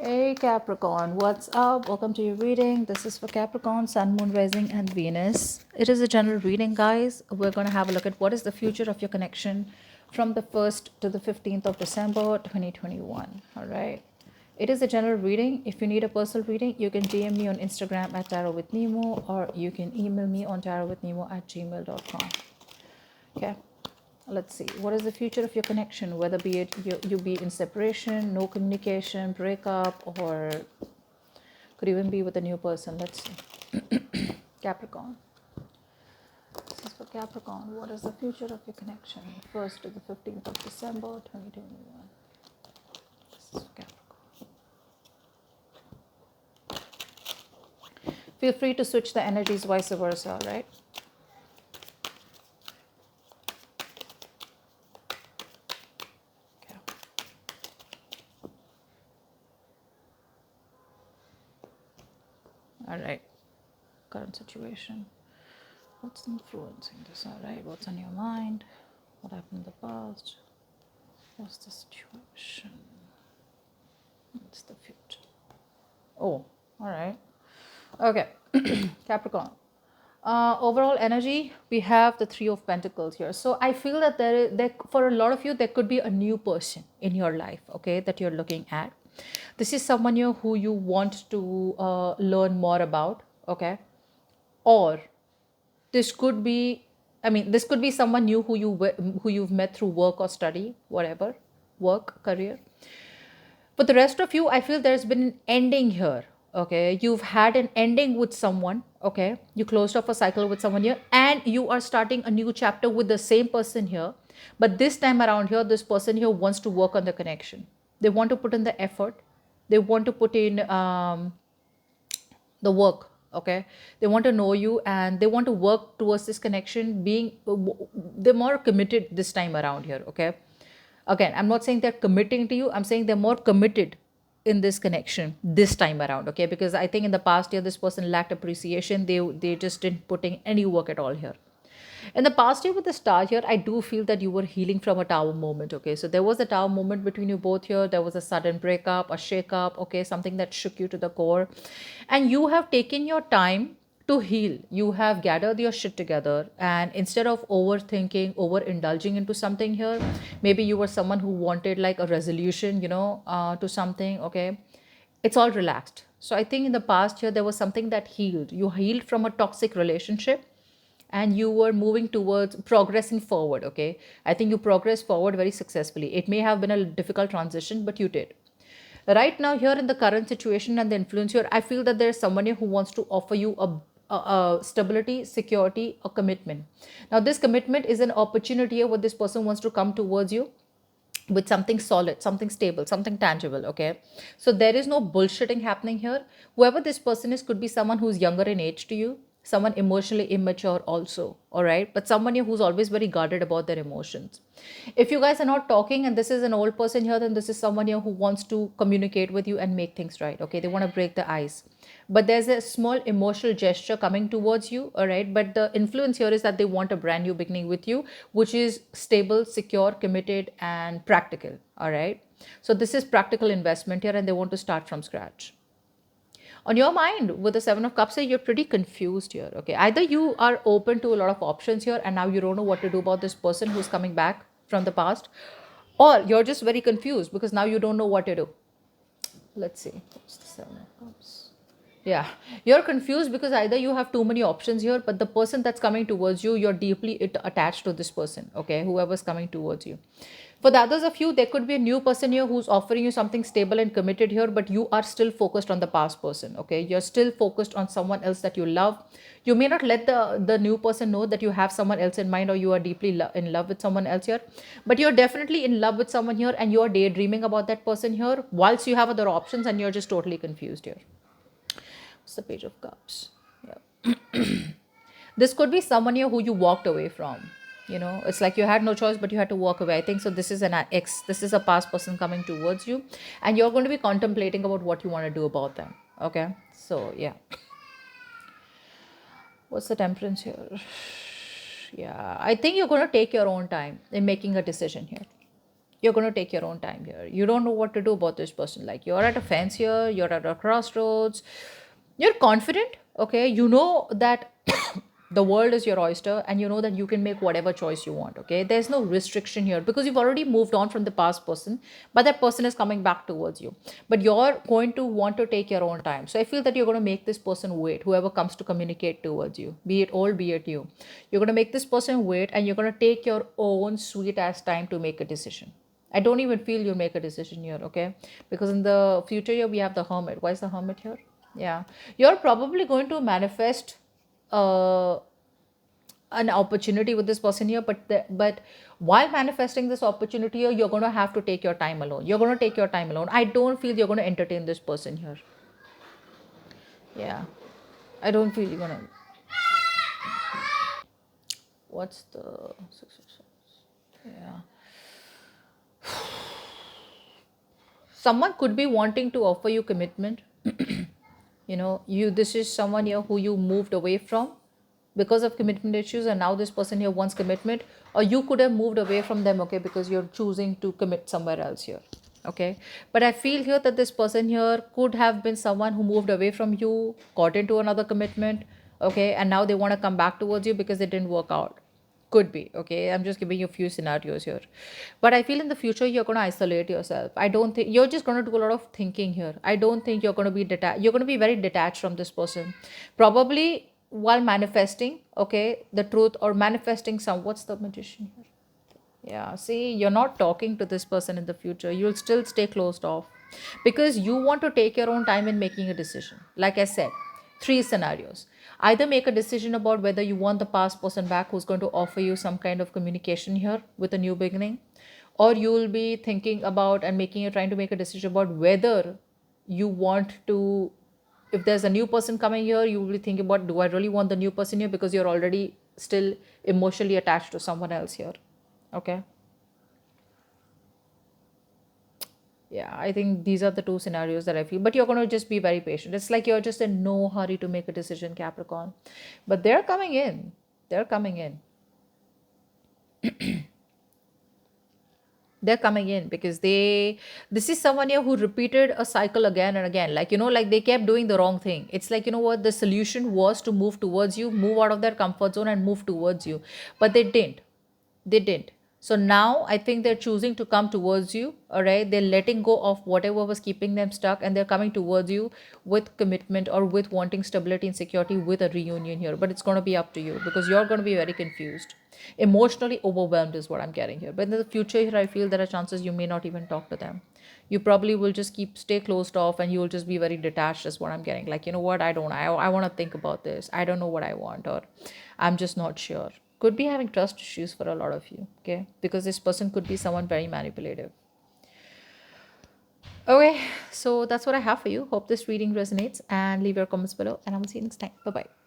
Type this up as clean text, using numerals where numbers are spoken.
Hey Capricorn, what's up? Welcome to your reading. This is for Capricorn, Sun, Moon, Rising, and Venus. It is a general reading, guys. We're going to have a look at what is the future of your connection from the 1st to the 15th of December 2021. All right. It is a general reading. If you need a personal reading, you can DM me on Instagram at Tarot with Nemo, or you can email me on tarotwithnemo@gmail.com. Okay, let's see. What is the future of your connection? Whether be it you be in separation, no communication, breakup, or could even be with a new person. Let's see. Capricorn. This is for Capricorn. What is the future of your connection? 1st to the 15th of December 2021. This is for Capricorn. Feel free to switch the energies, vice versa, right? Okay. All right. Current situation. What's influencing this? All right. What's on your mind? What happened in the past? What's the situation? What's the future? Oh, all right. Okay. Capricorn. Overall energy, we have the Three of Pentacles here. So I feel that for a lot of you, there could be a new person in your life, okay, that you're looking at. This is someone who you want to learn more about, okay, or this could be, this could be someone new who you've met through work or study, whatever, work, career. For the rest of you, I feel there's been an ending here. Okay, you've had an ending with someone. Okay, you closed off a cycle with someone here, and you are starting a new chapter with the same person here. But this time around here, this person here wants to work on the connection. They want to put in the effort. They want to put in the work. Okay, they want to know you and they want to work towards this connection. They're more committed this time around here. Okay, again, I'm not saying they're committing to you, I'm saying they're more committed in this connection this time around. Okay, because I think in the past year this person lacked appreciation. They just didn't put in any work at all here. In the past year with the star here, I do feel that you were healing from a tower moment. Okay, so there was a tower moment between you both here. There was a sudden breakup, a shake-up, okay, something that shook you to the core. And you have taken your time to heal. You have gathered your shit together, and instead of overthinking, overindulging into something here, maybe you were someone who wanted like a resolution, to something, okay, it's all relaxed. So I think in the past year there was something that healed. You healed from a toxic relationship and you were moving towards progressing forward. Okay, I think you progressed forward very successfully. It may have been a difficult transition, but you did. Right now, here in the current situation and the influence here, I feel that there is someone here who wants to offer you a stability, security, a commitment. Now this commitment is an opportunity here where this person wants to come towards you with something solid, something stable, something tangible. Okay, so there is no bullshitting happening here. Whoever this person is could be someone who's younger in age to you, someone emotionally immature also, all right, but someone who's always very guarded about their emotions. If you guys are not talking and this is an old person here, then this is someone here who wants to communicate with you and make things right. Okay, they want to break the ice, but there's a small emotional gesture coming towards you, all right, but the influence here is that they want a brand new beginning with you, which is stable, secure, committed, and practical. All right, so this is practical investment here and they want to start from scratch. On your mind with the Seven of Cups here, you're pretty confused here. Okay, either you are open to a lot of options here and now you don't know what to do about this person who's coming back from the past, or you're just very confused because now you don't know what to do. Let's see, what's the Seven of Cups? Yeah, you're confused because either you have too many options here, but the person that's coming towards you, you're deeply attached to this person, okay, whoever's coming towards you. For the others of you, there could be a new person here who's offering you something stable and committed here, but you are still focused on the past person, okay? You're still focused on someone else that you love. You may not let the new person know that you have someone else in mind or you are deeply in love with someone else here, but you're definitely in love with someone here and you're daydreaming about that person here whilst you have other options and you're just totally confused here. It's the Page of Cups. Yeah. This could be someone here who you walked away from. It's like you had no choice, but you had to walk away. I think so. This is an ex. This is a past person coming towards you, and you're going to be contemplating about what you want to do about them. Okay. So yeah. What's the Temperance here? Yeah, I think you're going to take your own time in making a decision here. you're going to take your own time here. You don't know what to do about this person. Like, you're at a fence here, you're at a crossroads, you're confident, okay? You know that the world is your oyster, and you know that you can make whatever choice you want, okay? There's no restriction here because you've already moved on from the past person, but that person is coming back towards you. But you're going to want to take your own time. So I feel that you're going to make this person wait, whoever comes to communicate towards you, be it old, be it you. You're going to make this person wait, and you're going to take your own sweet ass time to make a decision. I don't even feel you'll make a decision here, okay? Because in the future here, we have the hermit. Why is the hermit here? Yeah. You're probably going to manifest uh, an opportunity with this person here, but while manifesting this opportunity here, you're going to have to take your time alone. You're going to take your time alone. I don't feel you're going to entertain this person here. Yeah. I don't feel you're going to. What's the. Yeah. Someone could be wanting to offer you commitment. This is someone here who you moved away from because of commitment issues, and now this person here wants commitment, or you could have moved away from them, okay, because you're choosing to commit somewhere else here, okay? But I feel here that this person here could have been someone who moved away from you, got into another commitment, okay, and now they want to come back towards you because it didn't work out. Could be, okay? I'm just giving you a few scenarios here. But I feel in the future you're going to isolate yourself. I don't think you're just going to do a lot of thinking here. I don't think you're going to be detached. You're going to be very detached from this person. Probably while manifesting, okay, the truth, or manifesting some. What's the magician here? Yeah, see, you're not talking to this person in the future. You'll still stay closed off because you want to take your own time in making a decision. Like I said, three scenarios. Either make a decision about whether you want the past person back who's going to offer you some kind of communication here with a new beginning, or you'll be thinking about and trying to make a decision about whether you want to, if there's a new person coming here, you will be thinking about, do I really want the new person here, because you're already still emotionally attached to someone else here, okay? Yeah, I think these are the two scenarios that I feel. But you're going to just be very patient. It's like you're just in no hurry to make a decision, Capricorn. But they're coming in. They're coming in. They're coming in because this is someone here who repeated a cycle again and again. Like, like they kept doing the wrong thing. It's like, what, the solution was to move towards you, move out of their comfort zone and move towards you. But they didn't. So now I think they're choosing to come towards you. All right, they're letting go of whatever was keeping them stuck, and they're coming towards you with commitment or with wanting stability and security, with a reunion here. But it's going to be up to you because you're going to be very confused, emotionally overwhelmed is what I'm getting here. But in the future here, I feel there are chances you may not even talk to them. You probably will just stay closed off, and you will just be very detached is what I'm getting. Like, what, I want to think about this. I don't know what I want, or I'm just not sure. Could be having trust issues for a lot of you, okay? Because this person could be someone very manipulative. Okay, so that's what I have for you. Hope this reading resonates, and leave your comments below, and I will see you next time. Bye bye.